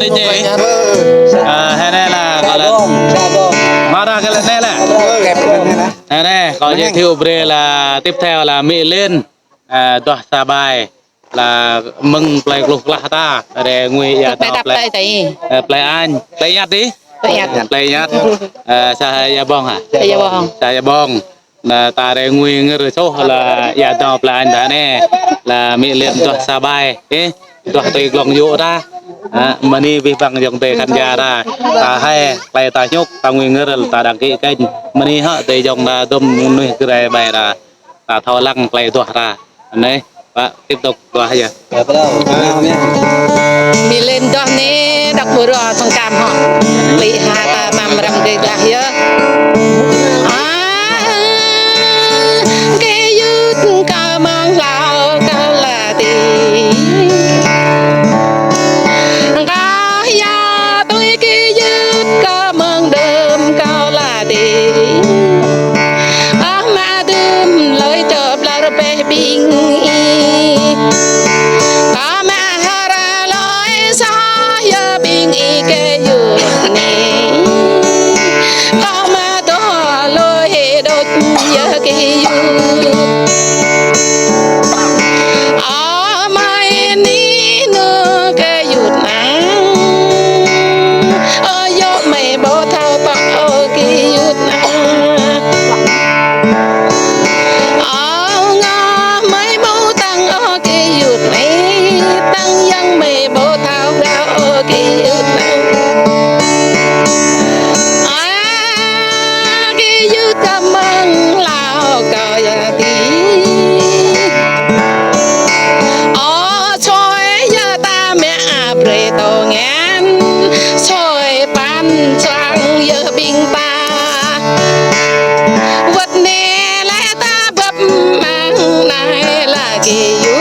đi nhỉ hay đây là gọi là mà ra cái này là này có giới thiệu về là tiếp theo là Mỹ Liên tòa sa bài là mừng play lục là ta để nguy ya play anh play nhát đi play nhát saya bong hả saya bong là ta để nguy ngơ số là ya tao play anh đã nè là Mỹ Liên tòa sa bài tòa tây lòng dụ ra mani vi phạm dòng tề khán giả ra ta hay play ta nhúc ta nguy ngơ là ta đăng ký kênh mani họ tề dòng là tôm nuôi cái bài là ta thao lăng play tòa ra này Pak tiếp tục qua aja. Đi lên đó nè đặc bồ rò song cam họ bị hà ta mam ram cái là hiớ cái yết ca mang lao ca là đi ca ya tôi cái yết ca mang đơm cao là đi mà đơm lời chợp là bè bing cái dược này bao mà đó lôi đốt giờ cái dược mai ní nữa cái dược nắng gió mày bỏ thao bạc cái dược nắng ngõ mấy bố tăng cái dược này tăng dân mày bỏ thao ra cái dược này cảm ơn lao cờ tí xôi giờ ta mẹ bề tổ ngán xôi pan choang giờ bình ta vật nè lẽ ta bập mang này là kỳ dữ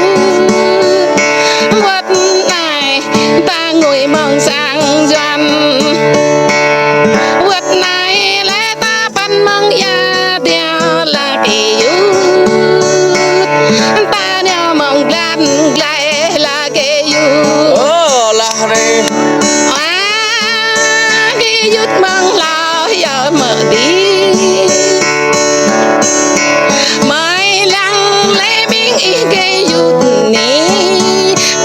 vật này ta ngồi mong sang doan vật này lẽ ta pan mong ya đeo là kỳ dữ ta đeo mong lan lại là kỳ dữ là này kỳ dữ mong lao giờ mở đi mai lăng lẽ miếng y kỳ dữ ní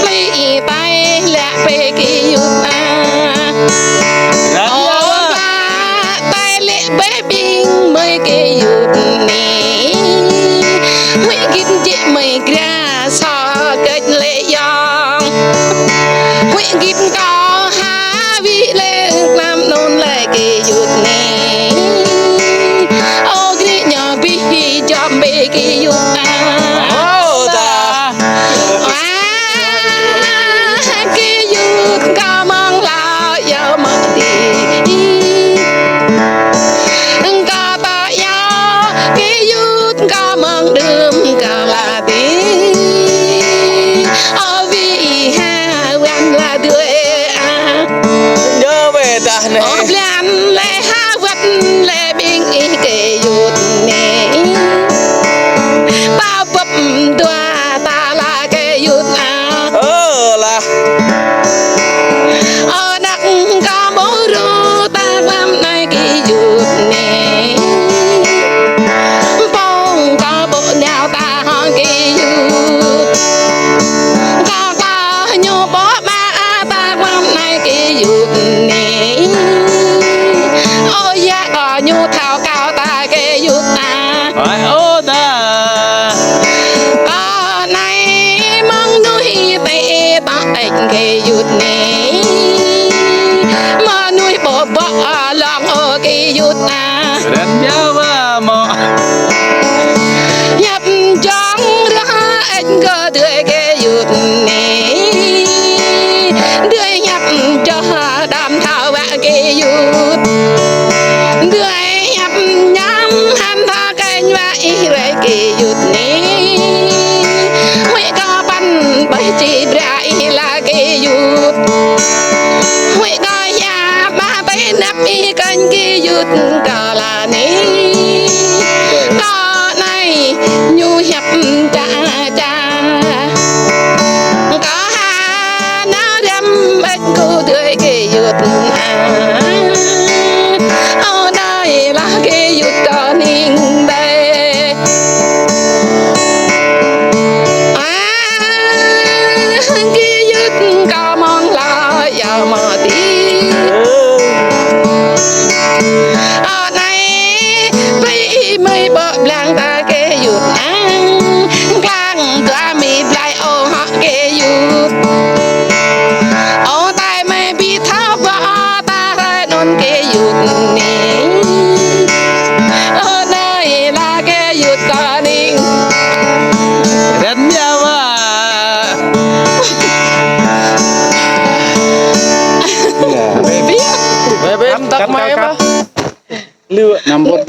plei tay lẹ về kỳ dữ bé biên mới cái dụt nè nguyễn kinh chị mày ra so cách lệ giòn nguyễn kinh có há vị lệ làm nôn lại cái dụt nè ô cái nhỏ bị cho bê cái dụt cái dụt cao mong là giờ mở đi ca mang đơm ca là tí vì ha quen là đứa nhớ về ta này plan lệ ha vật lệ bình ý kể dụt nè bao bập đoa ta là cái dụt là đặt ca bố ru ta làm này cái dụt nè đào ta hòn kỳ dụt có nhô bó ba ta quan này kỳ dụt nè ôi ya có nhô thao cao ta kỳ dụt ô ta có này mong nuôi tê ta ảnh kỳ dụt nè mà nuôi bò bò lòng ô kỳ dụt đến nhau mà nhập trong ra anh có đứa cái dụt nè đứa nhập cho đam thao bạ cái dụt đứa nhập nhắm hắn tha cái nhai rồi cái dụt nè huệ có bắn bởi chỉ rải là cái dụt huệ có ya ba tay nắp y canh cái dụt cả là nè Bên tắc máy mà. lựa nằm bột